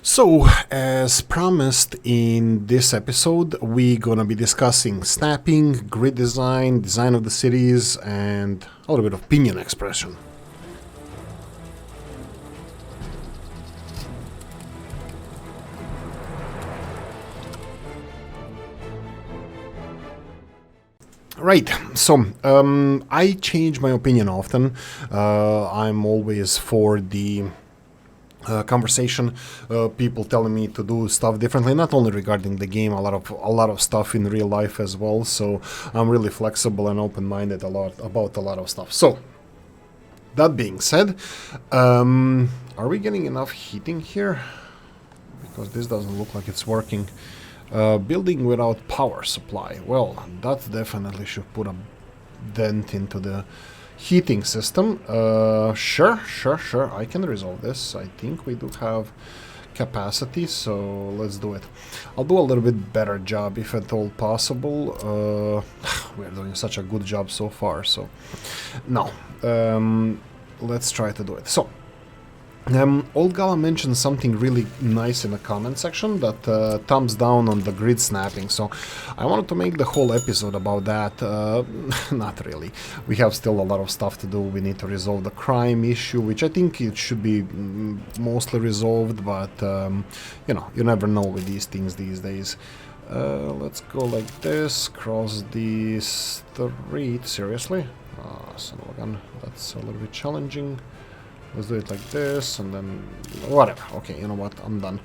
So, as promised in this episode, we're gonna be discussing snapping, grid design, design of the cities, and a little bit of opinion expression. Right, so I change my opinion often. I'm always for the conversation, people telling me to do stuff differently, not only regarding the game, a lot of stuff in real life as well. So I'm really flexible and open-minded about a lot of stuff. So that being said, are we getting enough heating here? Because this doesn't look like it's working. Building without power supply. Well, that definitely should put a dent into the heating system. Sure, I can resolve this. I think we do have capacity, so let's do it. I'll do a little bit better job if at all possible. We're doing such a good job so far, so no. Let's try to do it. So Old Gala mentioned something really nice in the comment section, that thumbs down on the grid snapping. So I wanted to make the whole episode about that. Not really. We have still a lot of stuff to do. We need to resolve the crime issue, which I think it should be mostly resolved, but you know, you never know with these things these days. Let's go like this, cross the street. Seriously? Son of a gun. That's a little bit challenging. Let's do it like this, and then whatever. Okay, you know what? I'm done.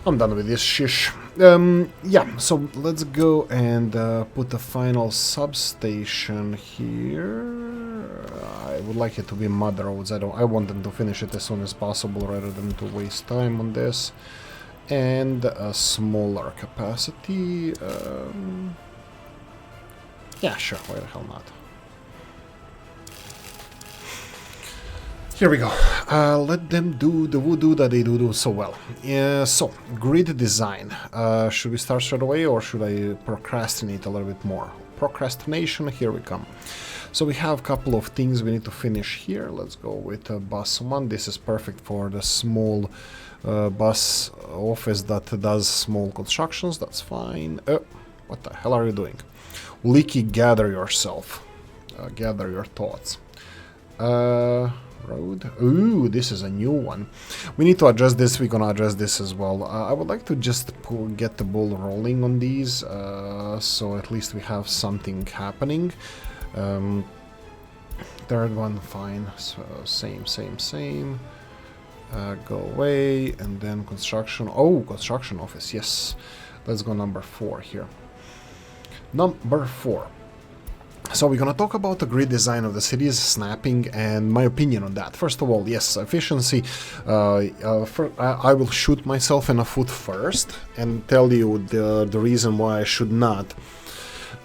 I'm done with this shish. Yeah, so let's go and put the final substation here. I would like it to be mud roads. I want them to finish it as soon as possible rather than to waste time on this. And a smaller capacity. Yeah, sure. Why the hell not? Here we go. Let them do the voodoo that they do so well. So, grid design. Should we start straight away, or should I procrastinate a little bit more? Procrastination, here we come. So we have a couple of things we need to finish here. Let's go with bus 1. This is perfect for the small bus office that does small constructions. That's fine. What the hell are you doing? Oolykee, gather yourself. Gather your thoughts. Road. Ooh, this is a new one. We need to address this. We're gonna address this as well. I would like to just get the ball rolling on these, so at least we have something happening. Third one, fine. So same. Go away, and then construction. Oh, construction office. Yes. Let's go number 4 here. Number 4. So we're gonna talk about the grid design of the cities, snapping, and my opinion on that. First of all, yes, efficiency. I will shoot myself in the foot first and tell you the reason why I should not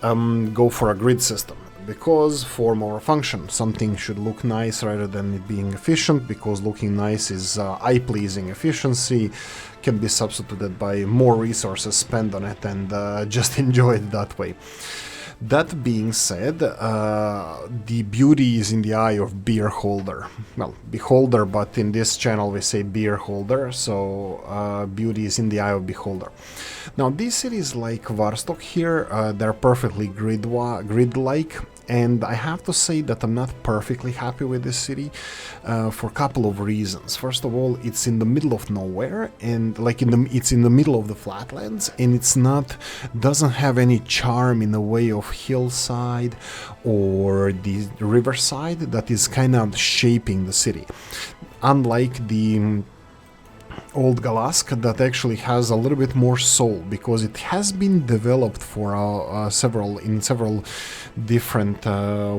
go for a grid system. Because form over function, something should look nice rather than it being efficient, because looking nice is eye-pleasing. Efficiency can be substituted by more resources spent on it, and just enjoy it that way. That being said, the beauty is in the eye of beer holder. Well, beholder, but in this channel we say beer holder, so beauty is in the eye of beholder. Now, these cities like Varstock here, they're perfectly grid-like, and I have to say that I'm not perfectly happy with this city for a couple of reasons. First of all, it's in the middle of nowhere, and it's in the middle of the flatlands, and doesn't have any charm in the way of hillside or the riverside that is kind of shaping the city. Unlike the Old Galask, that actually has a little bit more soul, because it has been developed for several different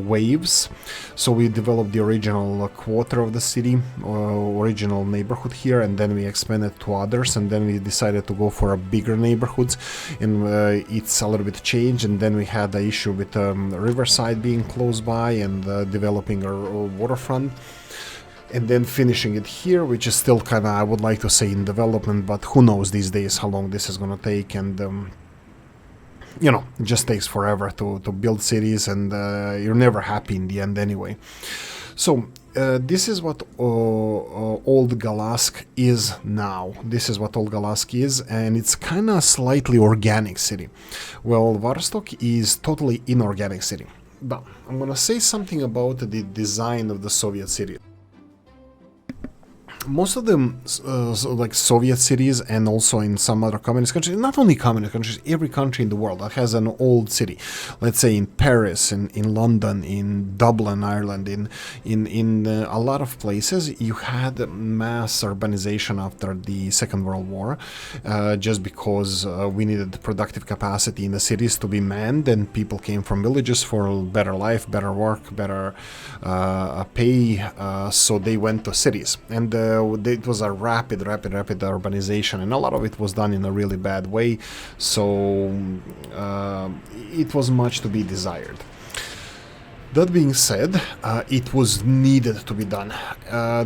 waves. So we developed the original quarter of the city, original neighborhood here, and then we expanded to others, and then we decided to go for a bigger neighborhoods, and it's a little bit changed. And then we had the issue with Riverside being close by and developing a waterfront. And then finishing it here, which is still kind of, I would like to say, in development, but who knows these days how long this is going to take. And you know, it just takes forever to build cities, and you're never happy in the end anyway. So this is what Old Galask is now. This is what Old Galask is, and it's kind of slightly organic city. Well, Vostok is totally inorganic city. But I'm gonna say something about the design of the Soviet city. Most of them, like Soviet cities and also in some other communist countries, not only communist countries, every country in the world that has an old city. Let's say in Paris, in London, in Dublin, Ireland, in a lot of places, you had mass urbanization after the Second World War, just because we needed productive capacity in the cities to be manned, and people came from villages for better life, better work, better pay, so they went to cities. And it was a rapid urbanization, and a lot of it was done in a really bad way, so it was much to be desired. That being said, it was needed to be done.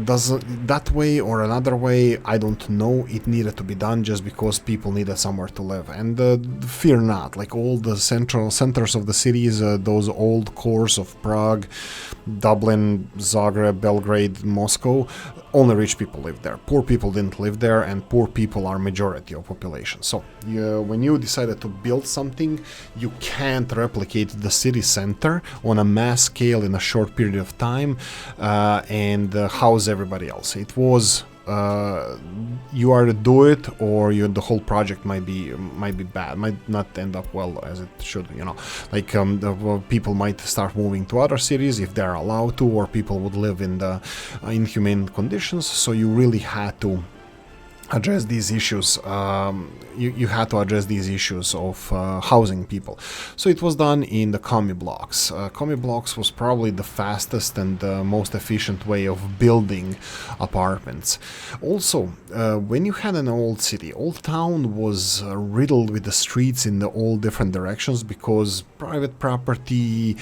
Does that way or another way, I don't know. It needed to be done just because people needed somewhere to live. And fear not, like all the central centers of the cities, those old cores of Prague, Dublin, Zagreb, Belgrade, Moscow, only rich people lived there. Poor people didn't live there, and poor people are majority of population. So when you decided to build something, you can't replicate the city center on a mass scale in a short period of time and house everybody else. It was you either do it or the whole project might be bad, might not end up well as it should. Like people might start moving to other cities if they're allowed to, or people would live in the inhumane conditions. So you really had to address these issues. You had to address these issues of housing people. So it was done in the commie blocks. Commie blocks was probably the fastest and most efficient way of building apartments. Also, when you had an old city, old town was riddled with the streets in all different directions because private property,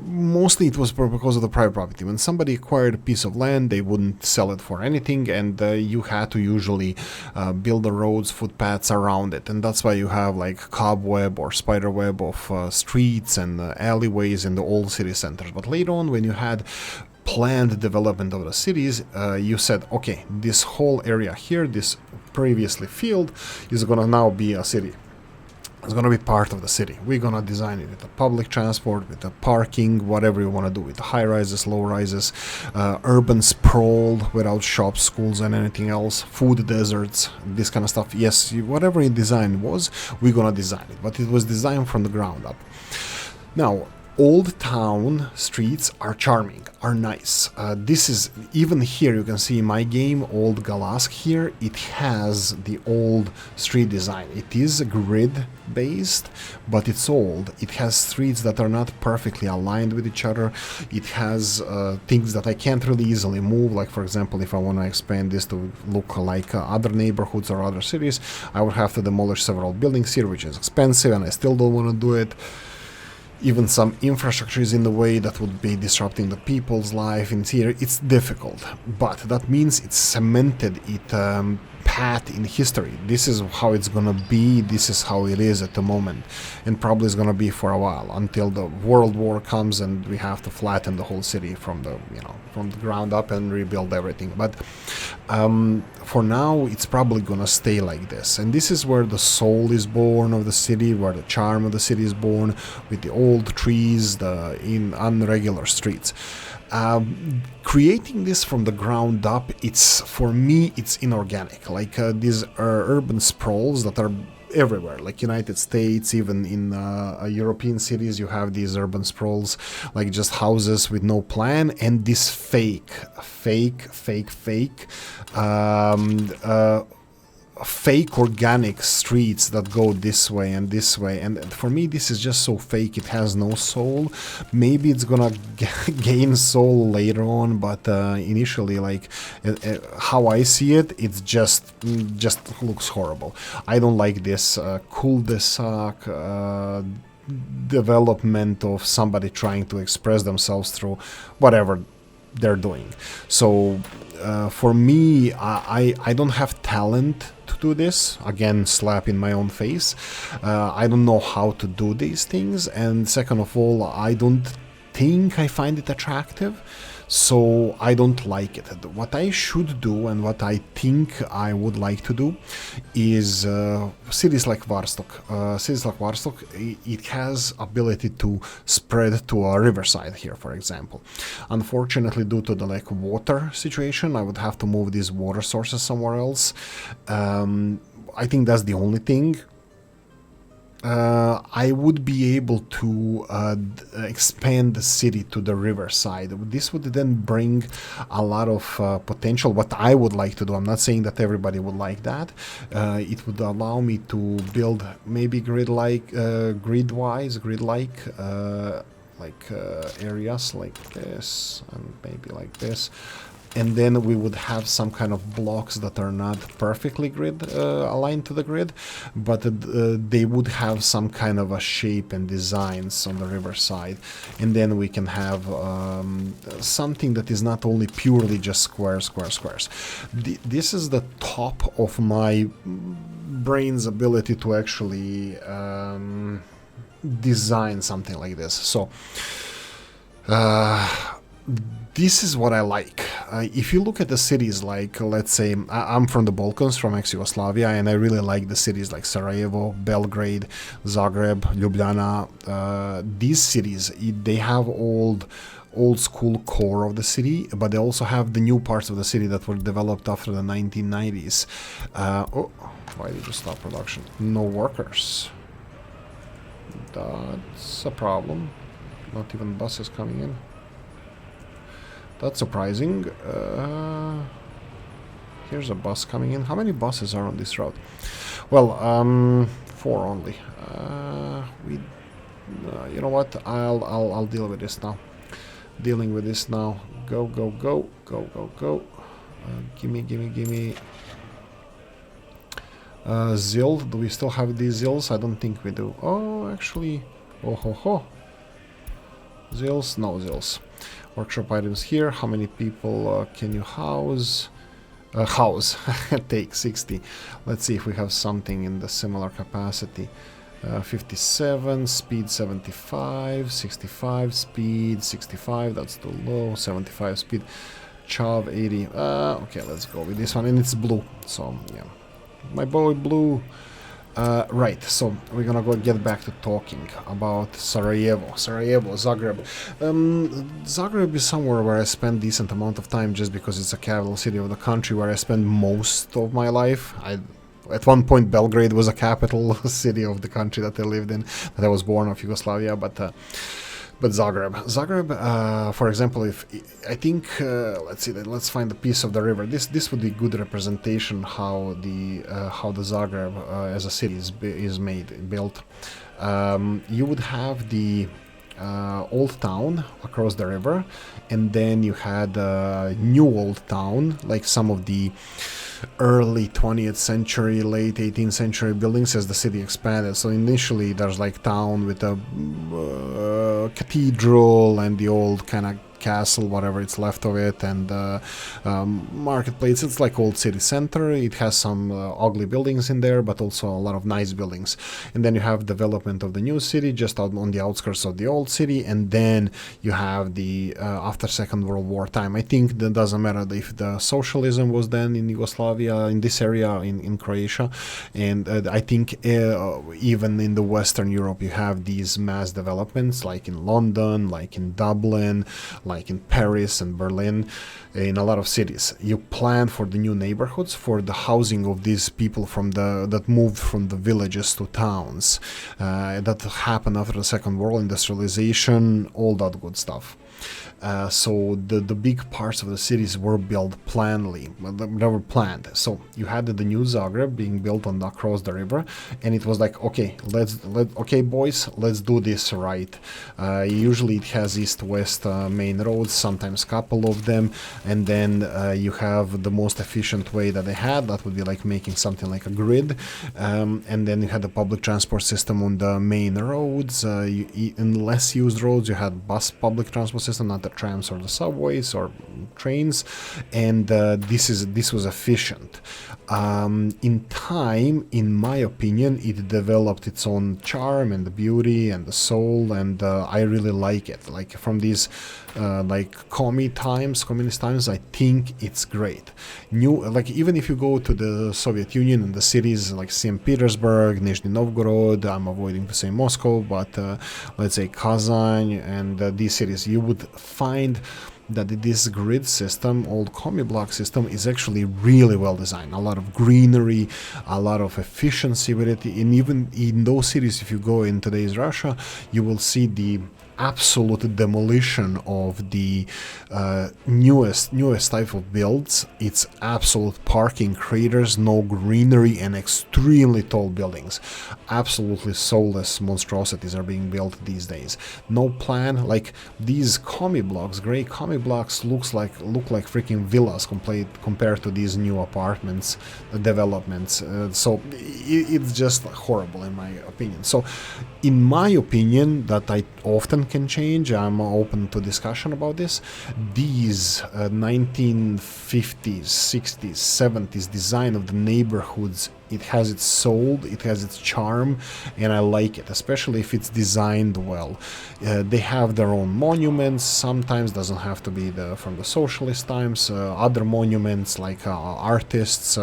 mostly it was because of the private property. When somebody acquired a piece of land, they wouldn't sell it for anything, and you had to usually build the roads, footpaths around it, and that's why you have like cobweb or spider web of streets and alleyways in the old city centers. But later on, when you had planned development of the cities, you said, okay, this whole area here, this previously field, is gonna now be a city. It's going to be part of the city. We're going to design it with the public transport, with the parking, whatever you want to do, with the high rises, low rises, urban sprawl without shops, schools, and anything else, food deserts, this kind of stuff. Yes, whatever your design was, we're going to design it. But it was designed from the ground up. Now, old town streets are charming, are nice. This is, even here you can see in my game, Old Galask here, it has the old street design. It is grid based, but it's old. It has streets that are not perfectly aligned with each other. It has things that I can't really easily move, like for example, if I want to expand this to look like other neighborhoods or other cities, I would have to demolish several buildings here, which is expensive, and I still don't want to do it. Even some infrastructure is in the way that would be disrupting the people's life in here. It's difficult, but that means it's cemented path in history. This is how it's gonna be. This is how it is at the moment, and probably is gonna be for a while until the World War comes and we have to flatten the whole city from the ground up and rebuild everything. But for now, it's probably gonna stay like this, and this is where the soul is born of the city, where the charm of the city is born, with the old trees, the unregular streets. Creating this from the ground up, for me it's inorganic. Like these urban sprawls that are everywhere, like United States, even in European cities, you have these urban sprawls, like just houses with no plan, and this fake organic streets that go this way and this way. And for me, this is just so fake. It has no soul. Maybe it's gonna gain soul later on, but initially, like how I see it, it's just looks horrible. I don't like this cul-de-sac development of somebody trying to express themselves through whatever they're doing. So for me, I don't have talent to do this. Again, slap in my own face. I don't know how to do these things, and second of all, I don't think I find it attractive, so I don't like it. What I should do and what I think I would like to do is cities like Varstock. It has ability to spread to a riverside here, for example. Unfortunately, due to the like water situation, I would have to move these water sources somewhere else. I think that's the only thing. I would be able to expand the city to the riverside. This would then bring a lot of potential. What I would like to do, I'm not saying that everybody would like that. It would allow me to build maybe grid-like areas like this and maybe like this. And then we would have some kind of blocks that are not perfectly aligned to the grid, but they would have some kind of a shape and designs on the riverside. And then we can have something that is not only purely just squares. This is the top of my brain's ability to actually design something like this. So this is what I like. If you look at the cities like, let's say, I'm from the Balkans, from ex-Yugoslavia, and I really like the cities like Sarajevo, Belgrade, Zagreb, Ljubljana. These cities, they have old school core of the city, but they also have the new parts of the city that were developed after the 1990s. Oh, why did you stop production? No workers. That's a problem. Not even buses coming in. That's surprising. Here's a bus coming in. How many buses are on this route? Well, 4 only. You know what? I'll deal with this now. Dealing with this now. Go. Gimme. Zill. Do we still have these Zills? I don't think we do. Oh, actually. Oh ho ho. Zills? No Zills. Workshop items here. How many people can you house? Take 60. Let's see if we have something in the similar capacity. 57, speed 75, 65, speed 65, that's too low, 75 speed, chav 80. Okay, let's go with this one, and it's blue, so yeah. My boy blue. Right, so we're gonna get back to talking about Sarajevo, Zagreb. Zagreb is somewhere where I spend decent amount of time just because it's a capital city of the country where I spend most of my life. At one point, Belgrade was a capital city of the country that I lived in, that I was born of Yugoslavia, but Zagreb, for example, let's see, let's find a piece of the river. This would be good representation how the Zagreb as a city is built. You would have the old town across the river, and then you had new old town, like some of the early 20th century, late 18th century buildings as the city expanded. So initially there's like town with a cathedral and the old kind of castle, whatever it's left of it, and marketplace. It's like old city center. It has some ugly buildings in there, but also a lot of nice buildings. And then you have development of the new city just out on the outskirts of the old city, and then you have the after Second World War time. I think that doesn't matter if the socialism was then in Yugoslavia, in this area, in Croatia, and I think even in the Western Europe you have these mass developments, like in London, like in Dublin, like in Paris and Berlin, in a lot of cities. You plan for the new neighborhoods, for the housing of these people that moved from the villages to towns. That happened after the Second World, industrialization, all that good stuff. So the big parts of the cities were built plannedly. They were planned. So you had the new Zagreb being built across the river, and it was like, okay, okay boys, let's do this right. Usually it has east-west main roads, sometimes couple of them, and then you have the most efficient way that they had. That would be like making something like a grid, and then you had the public transport system on the main roads. In less used roads, you had bus public transport system, not the trams or the subways or trains, and this was efficient. In time, in my opinion, it developed its own charm and the beauty and the soul, and I really like it. Like from these like communist times, I think it's great. Like even if you go to the Soviet Union and the cities like St. Petersburg, Nizhny Novgorod, I'm avoiding to say Moscow, but let's say Kazan and these cities, you would find that this grid system, old commie block system, is actually really well designed. A lot of greenery, a lot of efficiency with it. And even in those cities, if you go in today's Russia, you will see the absolute demolition of the newest type of builds. It's absolute parking craters, no greenery, and extremely tall buildings. Absolutely soulless monstrosities are being built these days. No plan. Like these commie blocks, gray commie blocks, look like freaking villas compared to these new apartments developments. So it's just horrible in my opinion. So in my opinion, that I often can change, I'm open to discussion about this, these 1950s, 60s, 70s design of the neighborhoods, it has its soul, it has its charm, and I like it, especially if it's designed well. They have their own monuments, sometimes doesn't have to be from the socialist times, other monuments like artists,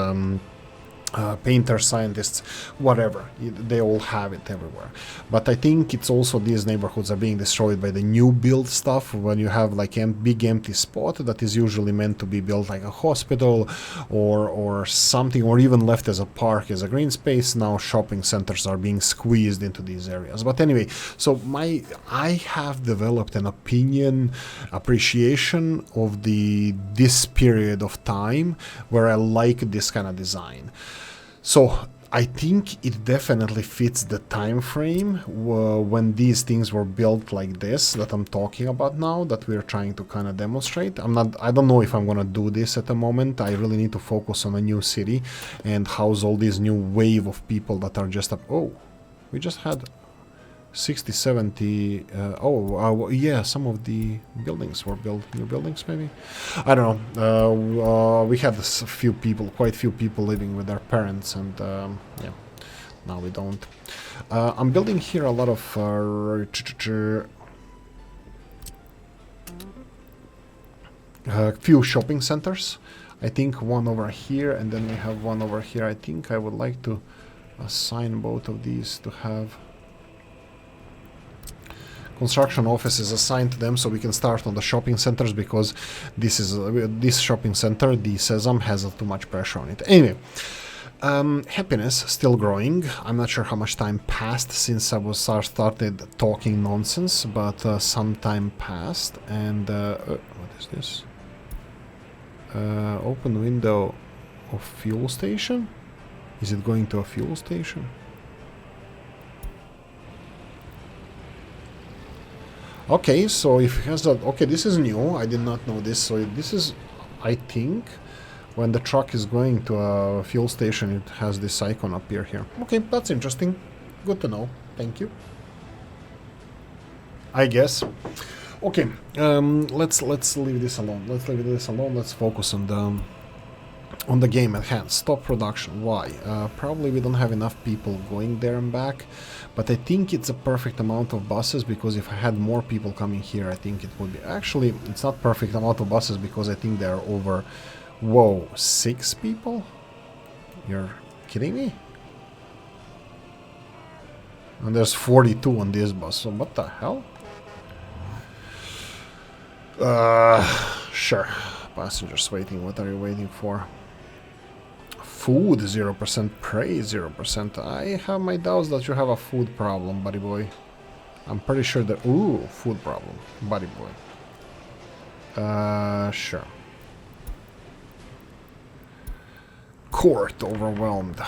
painters, scientists, whatever. They all have it everywhere. But I think it's also these neighborhoods are being destroyed by the new build stuff. When you have like a big empty spot that is usually meant to be built like a hospital or something, or even left as a park, as a green space, now shopping centers are being squeezed into these areas. But anyway, so I have developed an appreciation of this period of time where I like this kind of design. So I think it definitely fits the time frame when these things were built like this that I'm talking about now, that we're trying to kind of demonstrate. I don't know if I'm gonna do this at the moment. I really need to focus on a new city and house all these new wave of people that are just we just had 60, 70, yeah, some of the buildings were built, new buildings maybe? I don't know. We had quite few people living with their parents, and yeah, now we don't. I'm building here a lot of few shopping centers. I think one over here, and then we have one over here. I think I would like to assign both of these to have construction offices assigned to them, so we can start on the shopping centers, because this shopping center, the Sesam, has too much pressure on it. Anyway, happiness still growing. I'm not sure how much time passed since I started talking nonsense, but some time passed. And what is this? Open window of fuel station. Is it going to a fuel station? Okay, so if it has that, okay, this is new. I did not know this. So this is, I think, when the truck is going to a fuel station, it has this icon appear here. Okay, that's interesting. Good to know. Thank you. I guess. Okay, let's leave this alone. Let's focus on the game at hand. Stop production. Why? Probably we don't have enough people going there and back, but I think it's a perfect amount of buses, because if I had more people coming here, I think it would be... Actually, it's not perfect amount of buses, because I think there are over... Whoa, 6 people? You're kidding me? And there's 42 on this bus, so what the hell? Sure. Passengers waiting, what are you waiting for? Food 0%, praise 0%. I have my doubts that you have a food problem, buddy boy. I'm pretty sure that... Ooh, food problem, buddy boy. Sure. Court overwhelmed.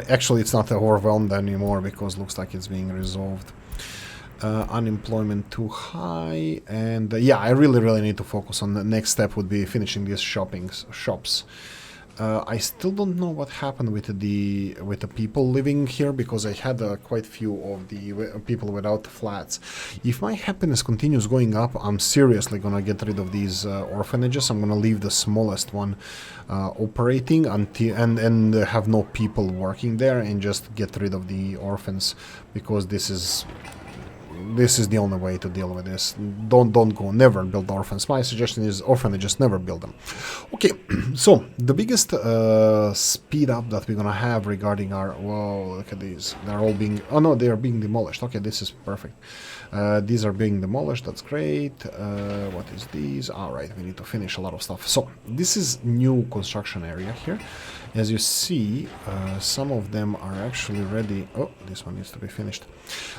Actually, it's not overwhelmed anymore, because looks like it's being resolved. Unemployment too high, and yeah, I really need to focus on the next step would be finishing these shops. I still don't know what happened with the people living here, because I had quite few of the people without flats. If my happiness continues going up, I'm seriously gonna get rid of these orphanages. I'm gonna leave the smallest one operating until and have no people working there, and just get rid of the orphans, because this is the only way to deal with this. Don't go, never build orphans. My suggestion is orphanages, never build them. Okay, so the biggest speed up that we're gonna have regarding our, whoa, look at these, they're all being, oh no, they are being demolished. Okay, this is perfect. These are being demolished, that's great. What is these? All right, we need to finish a lot of stuff. So this is new construction area here. As you see, some of them are actually ready. Oh, this one needs to be finished.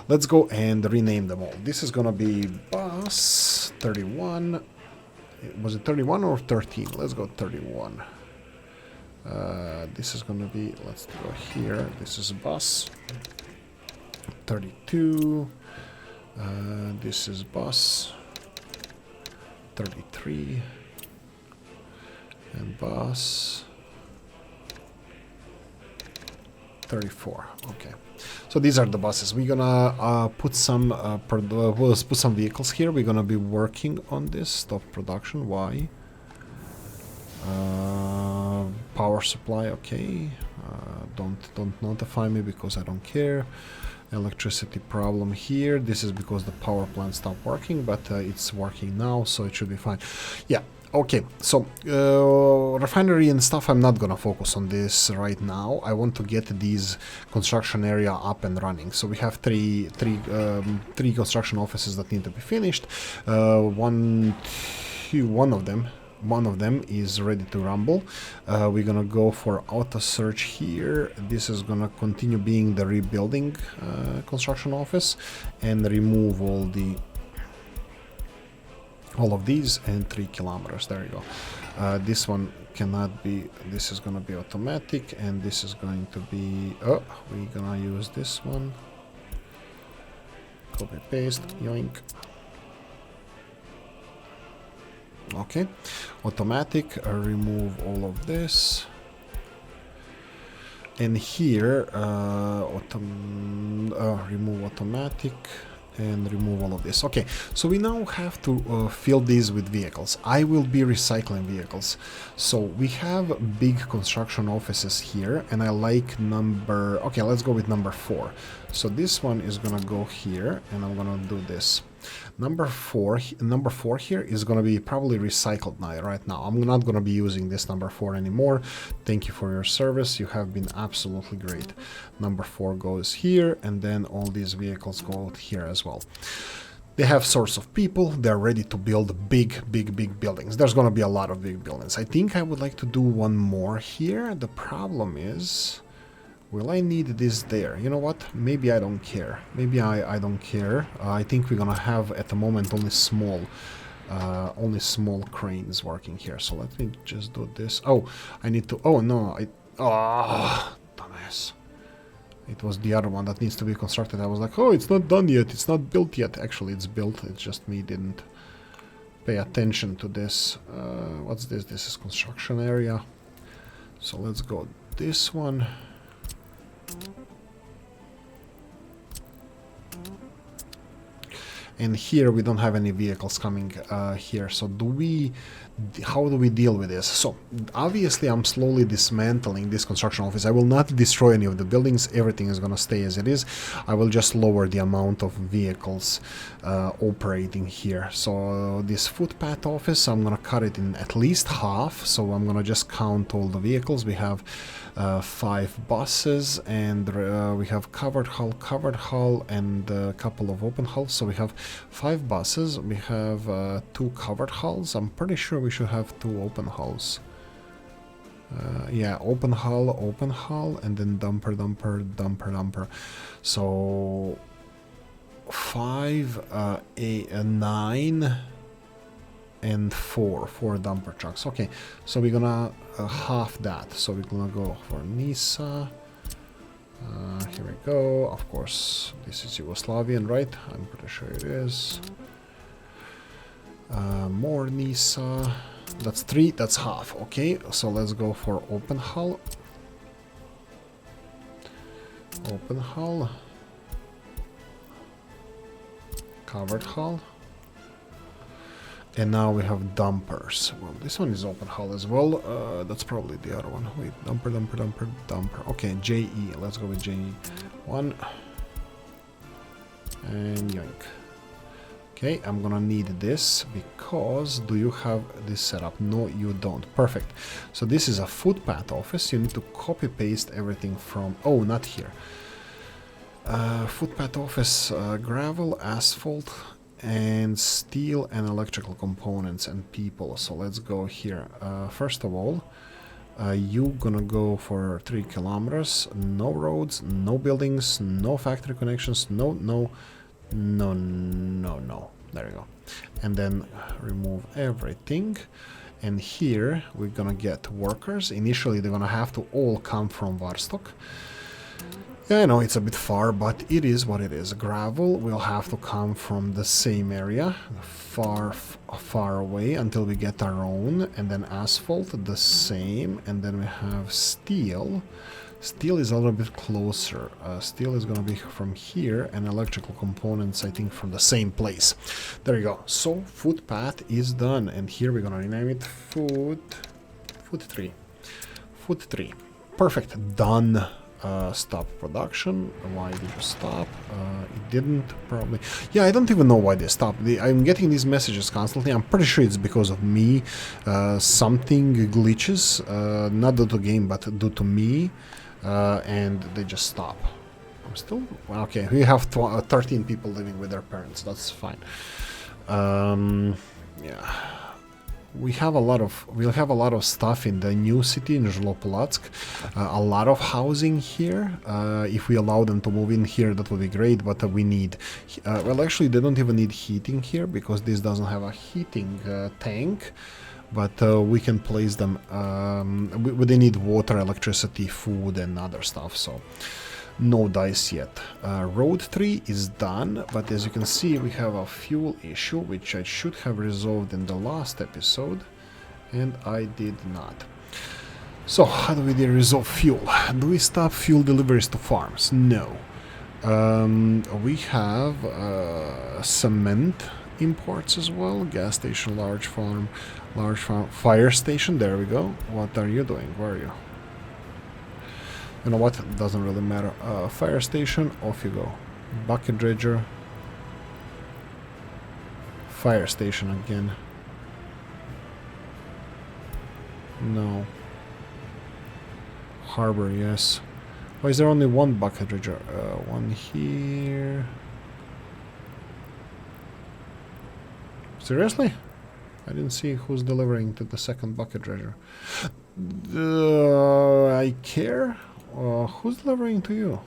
Let's go and rename them all. This is gonna be bus 31. Was it 31 or 13? Let's go 31. This is gonna be, let's go here. This is bus 32. This is bus 33. And bus 34. Okay, so these are the buses. We're gonna put some we'll put some vehicles here. We're gonna be working on this. Stop production. Why? Power supply. Okay. Don't notify me, because I don't care. Electricity problem here. This is because the power plant stopped working, but it's working now, so it should be fine. Yeah. Okay, so refinery and stuff, I'm not gonna focus on this right now. I want to get these construction area up and running. So we have three construction offices that need to be finished. One of them is ready to rumble. We're gonna go for auto search here. This is gonna continue being the rebuilding construction office, and remove all of these, and 3 kilometers. There you go. This one cannot be. This is gonna be automatic, and this is going to be. Oh, we're gonna use this one. Copy paste. Yoink. Okay, automatic. Remove all of this, and here remove automatic. And remove all of this. Okay, so we now have to fill these with vehicles. I will be recycling vehicles. So we have big construction offices here, and I like number. Okay, let's go with number 4. So this one is gonna go here, and I'm gonna do this. Number four here is gonna be probably recycled now. Right now, I'm not gonna be using this number 4 anymore. Thank you for your service. You have been absolutely great. Number 4 goes here, and then all these vehicles go out here as well. They have source of people. They're ready to build big buildings. There's gonna be a lot of big buildings. I think I would like to do one more here. The problem is, will I need this there? You know what? Maybe I don't care. Maybe I don't care. I think we're gonna have at the moment only small cranes working here. So let me just do this. Oh, I need to. Oh no! Dumbass. It was the other one that needs to be constructed. I was like, oh, it's not done yet. It's not built yet. Actually, it's built. It's just me didn't pay attention to this. What's this? This is construction area. So let's go this one. And here we don't have any vehicles coming here. So how do we deal with this? So obviously I'm slowly dismantling this construction office. I will not destroy any of the buildings. Everything is gonna stay as it is. I will just lower the amount of vehicles operating here. So this footpath office, I'm gonna cut it in at least half. So I'm gonna just count all the vehicles. We have 5 buses, and we have covered hull, and a couple of open hulls. So we have 5 buses. We have 2 covered hulls. I'm pretty sure we should have 2 open hulls. Yeah, open hull, and then dumper. So 5, 8, 9. And 4 dumper trucks. Okay, so we're gonna half that. So we're gonna go for Nisa. Here we go. Of course, this is Yugoslavian, right? I'm pretty sure it is. More Nisa. That's 3, that's half. Okay, so let's go for open hull. Open hull. Covered hull. And now we have dumpers. Well, this one is open hull as well. That's probably the other one. Wait, dumper. Okay, JE. Let's go with JE. 1. And yoink. Okay, I'm gonna need this because do you have this set up? No, you don't. Perfect. So this is a footpath office. You need to copy paste everything from... Oh, not here. Footpath office, gravel, asphalt, and steel and electrical components and people. So let's go here. First of all, you gonna go for 3 kilometers. No roads, no buildings, no factory connections, no. There you go. And then remove everything. And here we're gonna get workers. Initially they're gonna have to all come from Varstock. Yeah, I know it's a bit far, but it is what it is. Gravel will have to come from the same area, far away until we get our own. And then asphalt, the same. And then we have steel. Steel is a little bit closer. Steel is going to be from here, and electrical components, I think, from the same place. There you go. So footpath is done, and here we're going to rename it Foot 3. Foot 3. Perfect. Done. Stop production. Why did you stop? It didn't, probably. Yeah, I don't even know why they stopped. I'm getting these messages constantly. I'm pretty sure it's because of me. Something glitches, not due to game, but due to me, and they just stop. I'm still okay. We have 13 people living with their parents. That's fine. Yeah. We'll have a lot of stuff in the new city in Zhlopolotsk. A lot of housing here. If we allow them to move in here, that would be great, but we need... well, actually, they don't even need heating here, because this doesn't have a heating tank. But we can place them... they need water, electricity, food, and other stuff, so... No dice yet. Road 3 is done, but as you can see we have a fuel issue, which I should have resolved in the last episode, and I did not. So, how do we resolve fuel? Do we stop fuel deliveries to farms? No. We have cement imports as well. Gas station, large farm, fire station, there we go. What are you doing? Where are you? You know what? It doesn't really matter. Fire station, off you go. Bucket dredger. Fire station again. No. Harbor, yes. Why is there only one bucket dredger? One here. Seriously? I didn't see who's delivering to the second bucket dredger. I care? Who's delivering to you?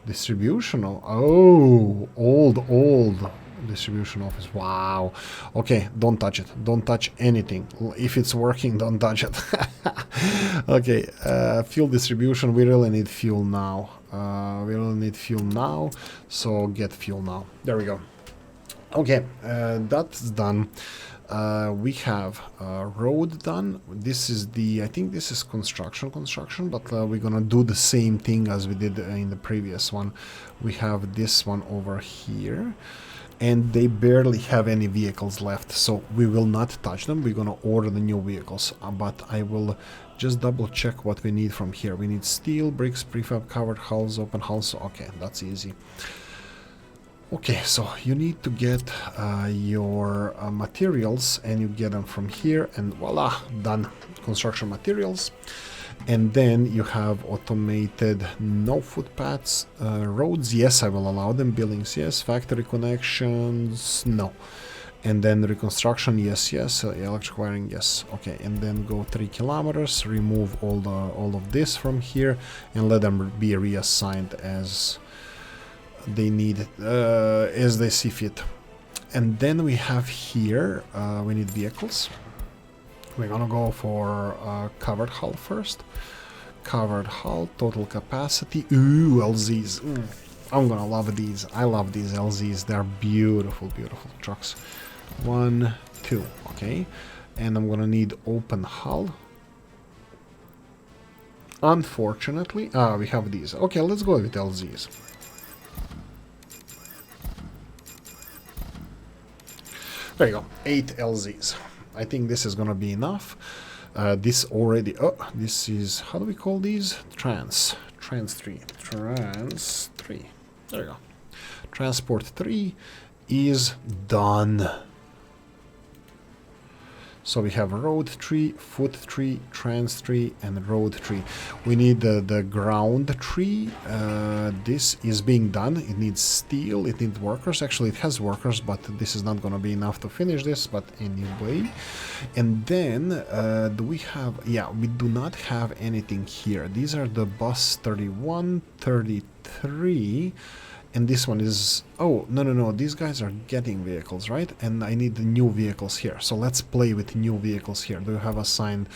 Distributional. Oh, old distribution office. Wow. Okay, don't touch it. Don't touch anything. If it's working, don't touch it. Okay, fuel distribution. We really need fuel now. So get fuel now. There we go. Okay, that's done. We have road done. This is I think this is construction, but we're gonna do the same thing as we did in the previous one. We have this one over here, and they barely have any vehicles left, so we will not touch them. We're gonna order the new vehicles, but I will just double check what we need from here. We need steel, bricks, prefab, covered hulls, open hulls. Okay, that's easy. Okay, so you need to get your materials, and you get them from here, and voila, done. Construction materials. And then you have automated, no footpaths, roads, yes, I will allow them, buildings, yes, factory connections, no. And then reconstruction, yes, electric wiring, yes. Okay, and then go 3 kilometers, remove all of this from here, and let them be reassigned as they need it, as they see fit. And then we have here, we need vehicles. We're gonna go for covered hull first. Covered hull, total capacity. Ooh, LZs. I'm gonna love these. I love these LZs. They're beautiful, beautiful trucks. 1, 2, okay? And I'm gonna need open hull. Unfortunately, we have these. Okay, let's go with LZs. There you go, 8 LZs. I think this is gonna be enough. This already, this is, how do we call these? Trans 3. There you go. Transport 3 is done. So we have road tree, foot tree, trans tree, and road tree. We need the ground tree. This is being done. It needs steel, it needs workers. Actually, it has workers, but this is not going to be enough to finish this, but anyway. And then, do we have... Yeah, we do not have anything here. These are the bus 31, 33... And this one is... Oh, no. These guys are getting vehicles, right? And I need the new vehicles here. So let's play with new vehicles here. Do you have assigned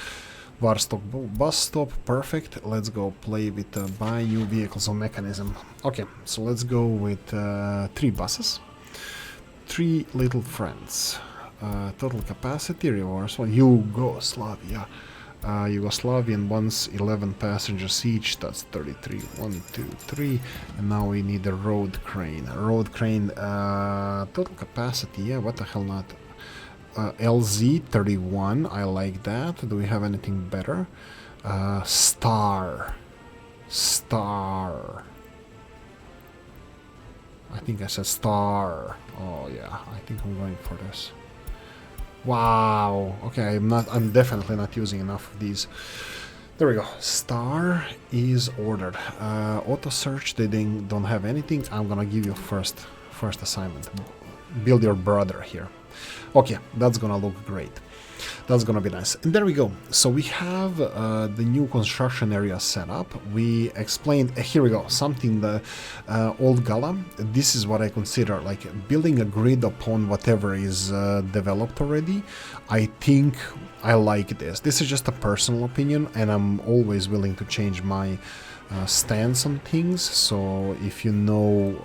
Warstock bus stop? Perfect. Let's go play with buy new vehicles on mechanism. Okay, so let's go with 3 buses. 3 little friends. Total capacity, reverse one. Yugoslavia. Yugoslavian ones, 11 passengers each, that's 33, 1, 2, 3, and now we need a road crane. Total capacity, yeah, what the hell not? LZ 31, I like that. Do we have anything better? Star. I think I said star. Oh yeah, I think I'm going for this. Wow. Okay, I'm definitely not using enough of these. There we go. Star is ordered. Auto search, they don't have anything. I'm gonna give you first assignment. Build your brother here. Okay, that's gonna look great. That's gonna be nice. And there we go. So we have the new construction area set up. We explained, here we go, something the old Gala. This is what I consider like building a grid upon whatever is developed already. I think I like this. This is just a personal opinion, and I'm always willing to change my stance on things. So if you know,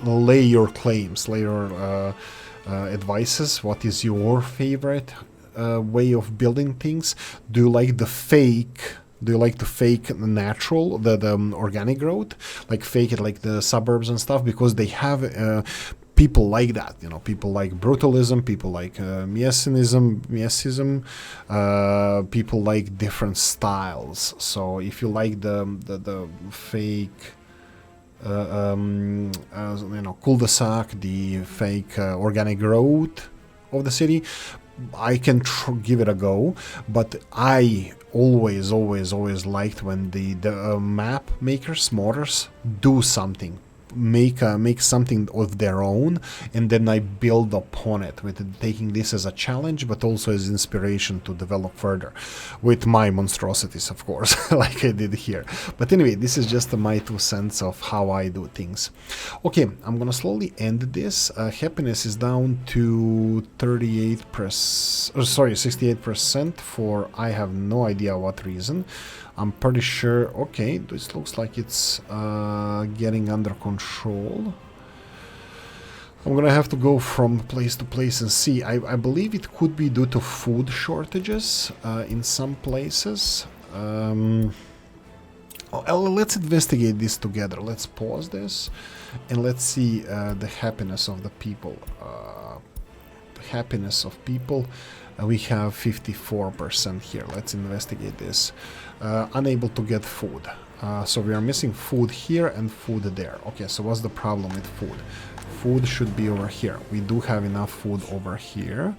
lay your claims, lay your advices. What is your favorite way of building things? Do you like the fake? Do you like to fake natural, the organic growth, like fake it like the suburbs and stuff? Because they have people like that, you know, people like brutalism, people like miasism, people like different styles. So if you like the fake cul-de-sac, the fake organic growth of the city, I can give it a go. But I always liked when the map makers, modders, do something, make something of their own, and then I build upon it with taking this as a challenge, but also as inspiration to develop further with my monstrosities, of course, like I did here. But anyway, this is just my 2 cents of how I do things. Okay, I'm gonna slowly end this. Happiness is down to 68% for I have no idea what reason. I'm pretty sure, okay, this looks like it's getting under control. I'm gonna have to go from place to place and see. I believe it could be due to food shortages in some places. Let's investigate this together. Let's pause this and let's see the happiness of the people. We have 54% here. Let's investigate this. Unable to get food. So we are missing food here and food there. Okay, so what's the problem with food? Food should be over here. We do have enough food over here.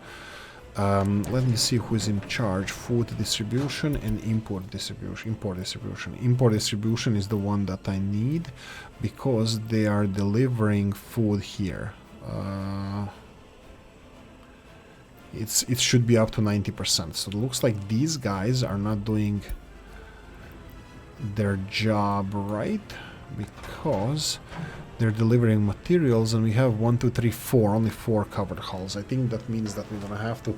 Let me see who is in charge. Food distribution and import distribution. Import distribution is the one that I need because they are delivering food here. It should be up to 90%. So it looks like these guys are not doing their job right, because they're delivering materials and we have 1, 2, 3, 4, only 4 covered hulls. I think that means that we're gonna have to,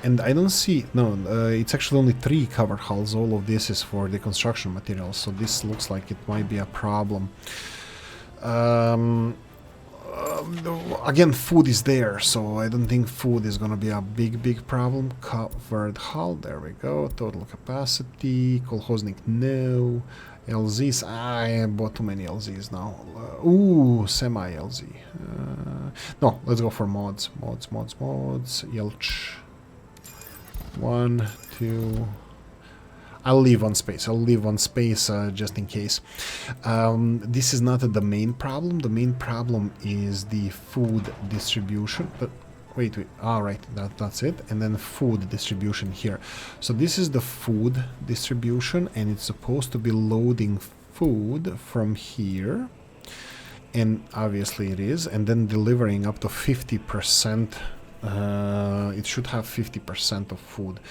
and I don't see, no, it's actually only 3 covered hulls. All of this is for the construction materials, so this looks like it might be a problem. Again, food is there, so I don't think food is gonna be a big problem. Covered hull, there we go. Total capacity, kolkhoznik, no. LZs, I bought too many LZs now. Ooh, semi-LZ. No, let's go for mods. Mods. Yelch. 1, 2... I'll leave one space. Just in case. This is not the main problem. The main problem is the food distribution. But wait. Right, that's it. And then food distribution here. So this is the food distribution, and it's supposed to be loading food from here. And obviously it is. And then delivering up to 50%. It should have 50% of food.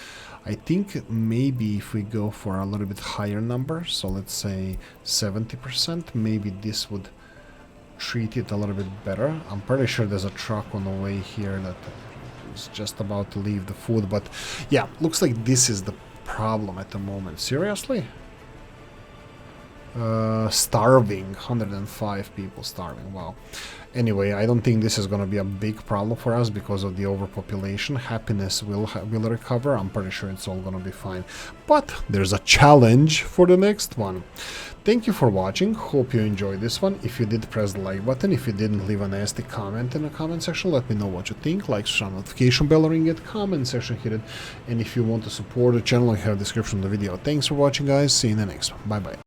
I think maybe if we go for a little bit higher number, so let's say 70%, maybe this would treat it a little bit better. I'm pretty sure there's a truck on the way here that is just about to leave the food, but yeah, looks like this is the problem at the moment. Seriously? Starving, 105 people starving, wow. Anyway, I don't think this is going to be a big problem for us because of the overpopulation. Happiness will recover. I'm pretty sure it's all going to be fine. But there's a challenge for the next one. Thank you for watching. Hope you enjoyed this one. If you did, press the like button. If you didn't, leave a nasty comment in the comment section. Let me know what you think. Like, share, notification bell, ring it, comment section, hit it. And if you want to support the channel, I have a description of the video. Thanks for watching, guys. See you in the next one. Bye-bye.